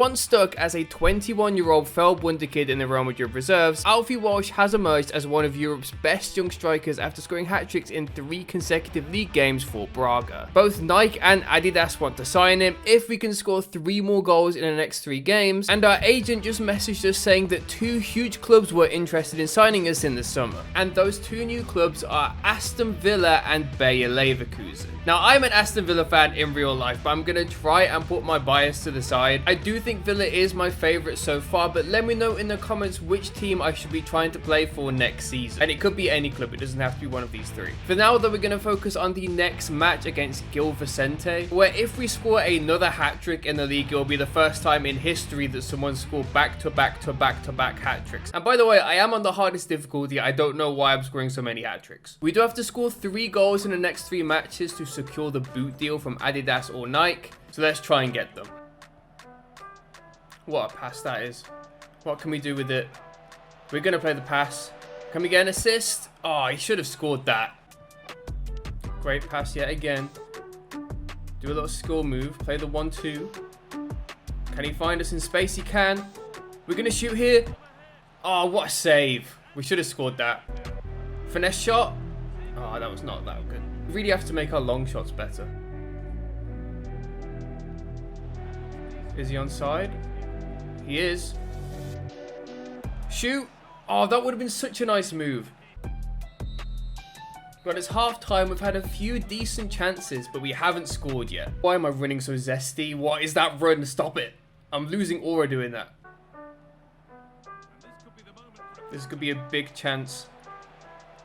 Once stuck as a 21-year-old failed wonder kid in the Real Madrid reserves, Alfie Walsh has emerged as one of Europe's best young strikers after scoring hat-tricks in 3 consecutive league games for Braga. Both Nike and Adidas want to sign him if we can score 3 more goals in the next 3 games, and our agent just messaged us saying that 2 huge clubs were interested in signing us in the summer, and those 2 new clubs are Aston Villa and Bayer Leverkusen. Now, I'm an Aston Villa fan in real life, but I'm going to try and put my bias to the side. I do think Villa is my favourite so far, but let me know in the comments which team I should be trying to play for next season. And it could be any club, it doesn't have to be one of these 3. For now, though, we're going to focus on the next match against Gil Vicente, where if we score another hat-trick in the league, it will be the first time in history that someone scored back-to-back hat-tricks. And by the way, I am on the hardest difficulty. I don't know why I'm scoring so many hat-tricks. We do have to score 3 goals in the next 3 matches to secure the boot deal from Adidas or Nike, so let's try and get them. What a pass that is. What can we do with it? We're going to play the pass. Can we get an assist? Oh, he should have scored that. Great pass yet again. Do a little skill move. Play the 1-2. Can he find us in space? He can. We're going to shoot here. Oh, what a save. We should have scored that. Finesse shot. Oh, that was not that good. We really have to make our long shots better. Is he onside? He is. Shoot. Oh, that would have been such a nice move. But it's half time. We've had a few decent chances, but we haven't scored yet. Why am I running so zesty? What is that run? Stop it. I'm losing aura doing that. This could be a big chance.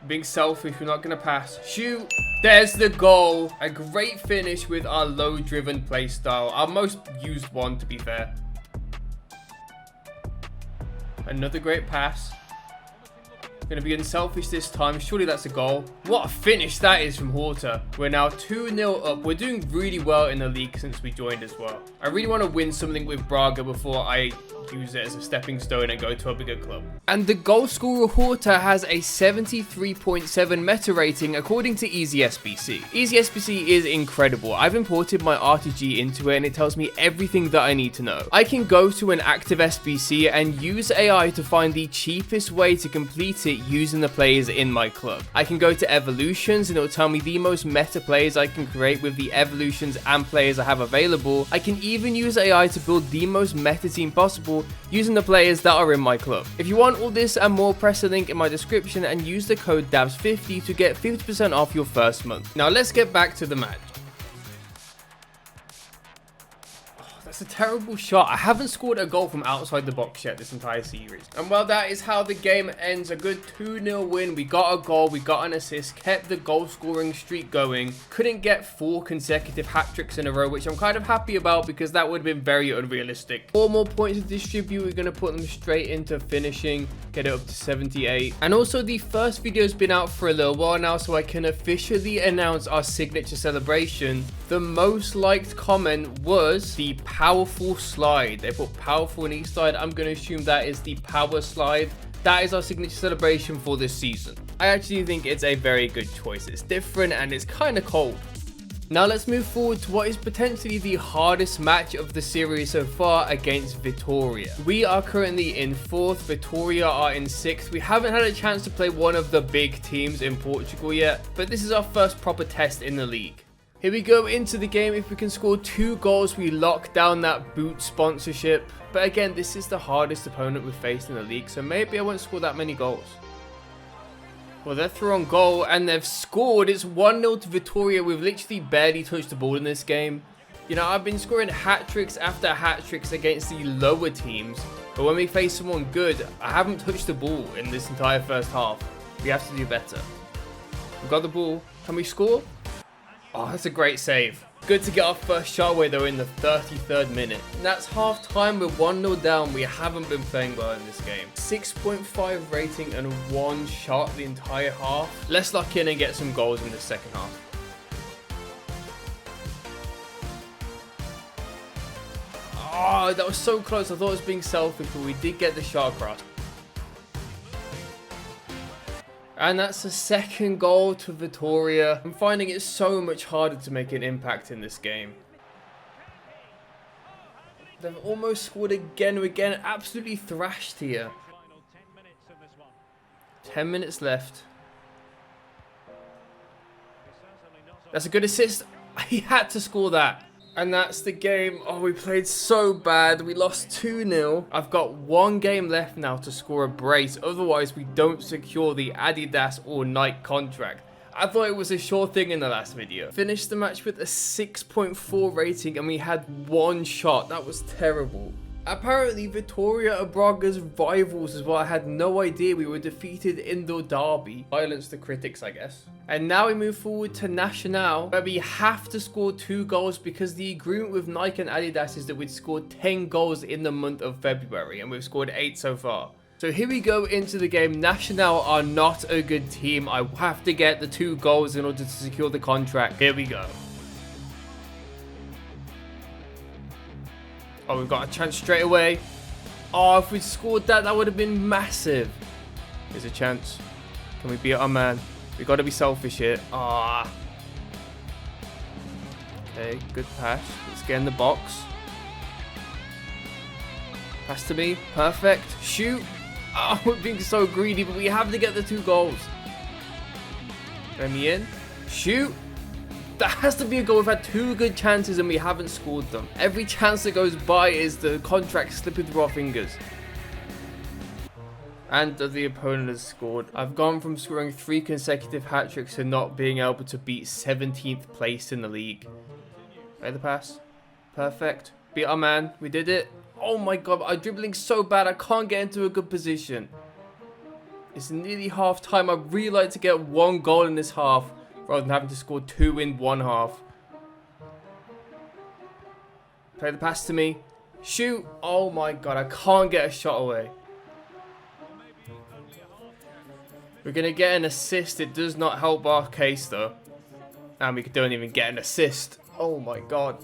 Being selfish, we're not going to pass. Shoot. There's the goal. A great finish with our low-driven play style. Our most used one, to be fair. Another great pass. Going to be unselfish this time. Surely that's a goal. What a finish that is from Horta. We're now 2-0 up. We're doing really well in the league since we joined as well. I really want to win something with Braga before I use it as a stepping stone and go to a bigger club. And the goal scorer Horta has a 73.7 meta rating according to EasySBC. EasySBC is incredible. I've imported my RTG into it and it tells me everything that I need to know. I can go to an active SBC and use AI to find the cheapest way to complete it using the players in my club. I can go to evolutions and it will tell me the most meta players I can create with the evolutions and players I have available. I can even use AI to build the most meta team possible using the players that are in my club. If you want all this and more, press the link in my description and use the code davzskill to get 50% off your first month. Now let's get back to the match. That's a terrible shot. I haven't scored a goal from outside the box yet this entire series. And well, that is how the game ends. A good 2-0 win. We got a goal, we got an assist, kept the goal scoring streak going. Couldn't get 4 consecutive hat-tricks in a row, which I'm kind of happy about because that would have been very unrealistic. 4 more points to distribute. We're going to put them straight into finishing, get it up to 78. And also the first video has been out for a little while now, so I can officially announce our signature celebration. The most liked comment was the powerful slide. They put powerful in each side. I'm going to assume that is the power slide. That is our signature celebration for this season. I actually think it's a very good choice. It's different and it's kind of cold. Now let's move forward to what is potentially the hardest match of the series so far against Vitoria. We are currently in 4th, Vitoria are in 6th. We haven't had a chance to play one of the big teams in Portugal yet, but this is our first proper test in the league. Here we go into the game. If we can score 2 goals, we lock down that boot sponsorship. But again, this is the hardest opponent we've faced in the league, so maybe I won't score that many goals. Well, they're through on goal and they've scored. It's 1-0 to Vitoria. We've literally barely touched the ball in this game. You know, I've been scoring hat-tricks after hat-tricks against the lower teams, but when we face someone good, I haven't touched the ball in this entire first half. We have to do better. We've got the ball. Can we score? Oh, that's a great save. Good to get our first shot away though in the 33rd minute. And that's half time. We're 1-0 down. We haven't been playing well in this game. 6.5 rating and 1 shot the entire half. Let's lock in and get some goals in the second half. Oh, that was so close. I thought it was being selfish, but we did get the shot across. And that's the second goal to Vitoria. I'm finding it so much harder to make an impact in this game. They've almost scored again. We're getting absolutely thrashed here. 10 minutes left. That's a good assist. He had to score that. And that's the game. Oh, we played so bad. We lost 2-0. I've got one game left now to score a brace. Otherwise, we don't secure the Adidas or Nike contract. I thought it was a sure thing in the last video. Finished the match with a 6.4 rating and we had one shot. That was terrible. Apparently, Victoria are Braga's rivals as well. I had no idea we were defeated in the derby. Silence the critics, I guess. And now we move forward to Nacional, where we have to score 2 goals because the agreement with Nike and Adidas is that we'd score 10 goals in the month of February, and we've scored 8 so far. So here we go into the game. Nacional are not a good team. I have to get the 2 goals in order to secure the contract. Here we go. Oh, we've got a chance straight away. Oh, if we scored that, that would have been massive. Here's a chance. Can we beat our man? We've got to be selfish here. Ah. Okay, good pass. Let's get in the box. Pass to me. Perfect. Shoot. Oh, we're being so greedy, but we have to get the 2 goals. Let me in. Shoot. That has to be a goal. We've had 2 good chances and we haven't scored them. Every chance that goes by is the contract slipping through our fingers. And the opponent has scored. I've gone from scoring 3 consecutive hat-tricks to not being able to beat 17th place in the league. Play the pass. Perfect. Beat our man. We did it. Oh my god, I'm dribbling so bad I can't get into a good position. It's nearly half time. I'd really like to get 1 goal in this half, rather than having to score 2 in 1 half. Play the pass to me. Shoot. Oh my god, I can't get a shot away. We're going to get an assist. It does not help our case though. And we don't even get an assist. Oh my god.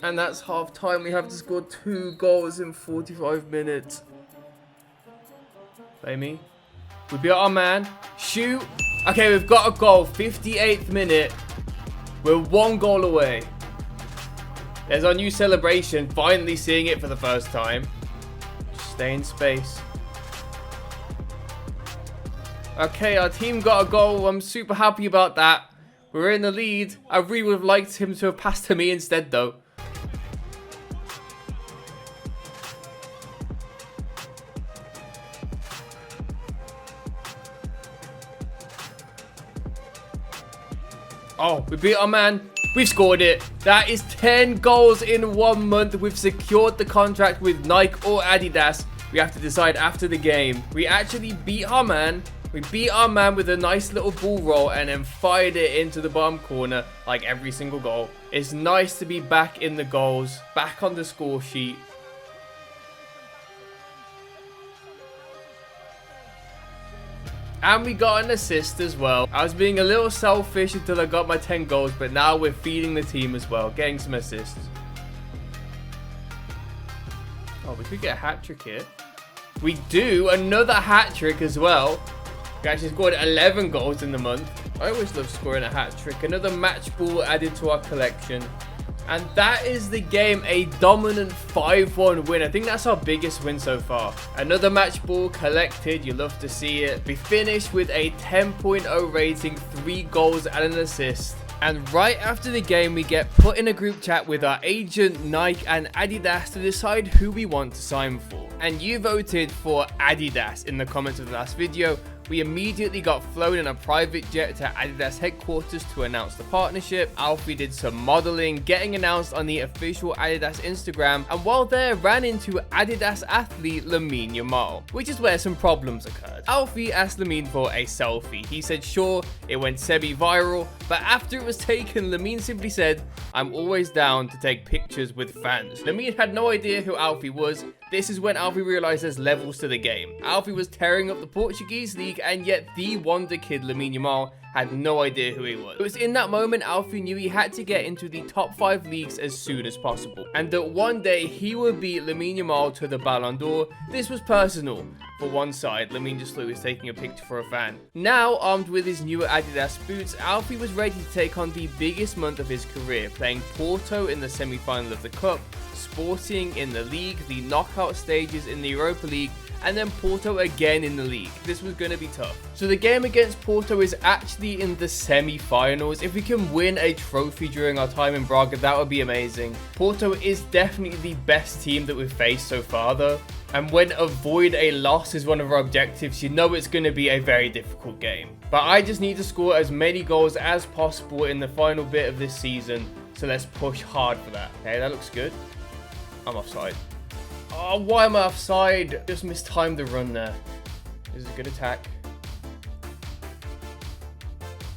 And that's half time. We have to score 2 goals in 45 minutes. Play me. We beat our man. Shoot. Okay, we've got a goal. 58th minute. We're 1 goal away. There's our new celebration. Finally seeing it for the first time. Just stay in space. Okay, our team got a goal. I'm super happy about that. We're in the lead. I really would have liked him to have passed to me instead, though. Oh, we beat our man. We've scored it. That is 10 goals in 1 month. We've secured the contract with Nike or Adidas. We have to decide after the game. We actually beat our man. We beat our man with a nice little ball roll and then fired it into the bottom corner like every single goal. It's nice to be back in the goals, back on the score sheet. And we got an assist as well. I was being a little selfish until I got my 10 goals, but now we're feeding the team as well, getting some assists. Oh, we could get a hat-trick here. We do, another hat-trick as well. We actually scored 11 goals in the month. I always love scoring a hat-trick. Another match ball added to our collection. And that is the game, a dominant 5-1 win. I think that's our biggest win so far. Another match ball collected, you love to see it. We finished with a 10.0 rating, 3 goals and an assist. And right after the game, we get put in a group chat with our agent, Nike and Adidas to decide who we want to sign for. And you voted for Adidas in the comments of the last video. We immediately got flown in a private jet to Adidas headquarters to announce the partnership. Alfie did some modeling, getting announced on the official Adidas Instagram, and while there ran into Adidas athlete Lamine Yamal, which is where some problems occurred. Alfie asked Lamine for a selfie. He said sure, it went semi-viral, but after it was taken, Lamine simply said, "I'm always down to take pictures with fans." Lamine had no idea who Alfie was. This is when Alfie realized there's levels to the game. Alfie was tearing up the Portuguese league league, and yet the wonder kid Lamine Yamal had no idea who he was. It was in that moment Alfie knew he had to get into the top 5 leagues as soon as possible, and that one day he would beat Lamine Yamal to the Ballon d'Or. This was personal. For one side, Lamine just was taking a picture for a fan. Now, armed with his newer Adidas boots, Alfie was ready to take on the biggest month of his career, playing Porto in the semi-final of the Cup, Sporting in the league, the knockout stages in the Europa League, and then Porto again in the league. This was going to be tough. So the game against Porto is actually in the semi-finals. If we can win a trophy during our time in Braga, that would be amazing. Porto is definitely the best team that we've faced so far though. And when avoid a loss is one of our objectives, you know it's going to be a very difficult game. But I just need to score as many goals as possible in the final bit of this season. So let's push hard for that. Okay, that looks good. I'm offside. Oh, why am I offside? Just mistimed the run there. This is a good attack.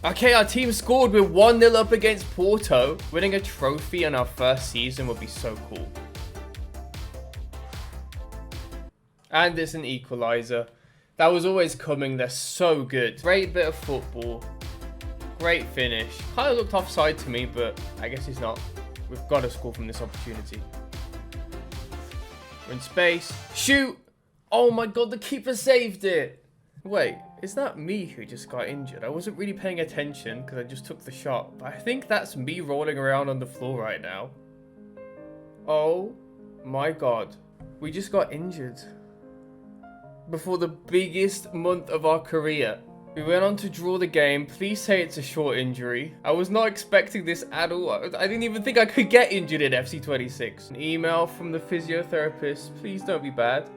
Okay, our team scored. We're 1-0 up against Porto. Winning a trophy in our first season would be so cool. And it's an equalizer. That was always coming. They're so good. Great bit of football. Great finish. Kind of looked offside to me, but I guess he's not. We've got to score from this opportunity. We're in space. Shoot! Oh my god, the keeper saved it. Wait, is that me who just got injured? I wasn't really paying attention because I just took the shot. But I think that's me rolling around on the floor right now. Oh my god. We just got injured. Before the biggest month of our career. We went on to draw the game. Please say it's a short injury. I was not expecting this at all. I didn't even think I could get injured in FC26. An email from the physiotherapist. Please don't be bad.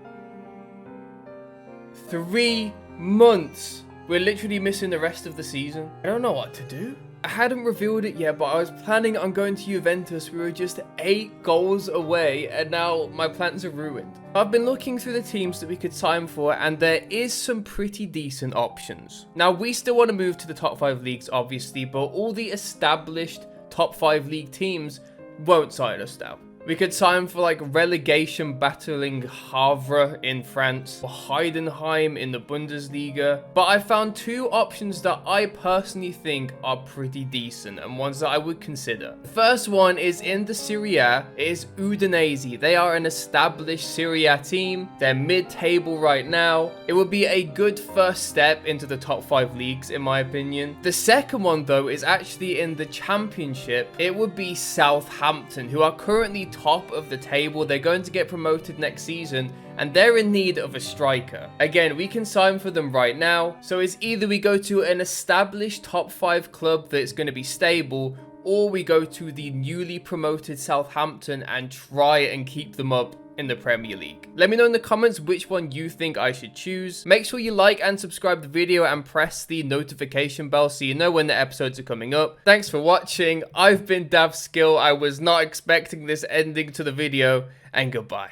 3 months. We're literally missing the rest of the season. I don't know what to do. I hadn't revealed it yet, but I was planning on going to Juventus. We were just 8 goals away, and now my plans are ruined. I've been looking through the teams that we could sign for, and there is some pretty decent options. Now, we still want to move to the top 5 leagues, obviously, but all the established top 5 league teams won't sign us now. We could sign for like relegation battling Havre in France or Heidenheim in the Bundesliga. But I found 2 options that I personally think are pretty decent and ones that I would consider. The first one is in the Serie A. It is Udinese. They are an established Serie A team. They're mid-table right now. It would be a good first step into the top 5 leagues in my opinion. The second one though is actually in the Championship. It would be Southampton, who are currently top of the table. They're going to get promoted next season and they're in need of a striker. Again, we can sign for them right now. So it's either we go to an established top 5 club that's going to be stable, or we go to the newly promoted Southampton and try and keep them up in the Premier League. Let me know in the comments which one you think I should choose. Make sure you like and subscribe the video and press the notification bell so you know when the episodes are coming up. Thanks for watching. I've been davzskill. I was not expecting this ending to the video, and goodbye.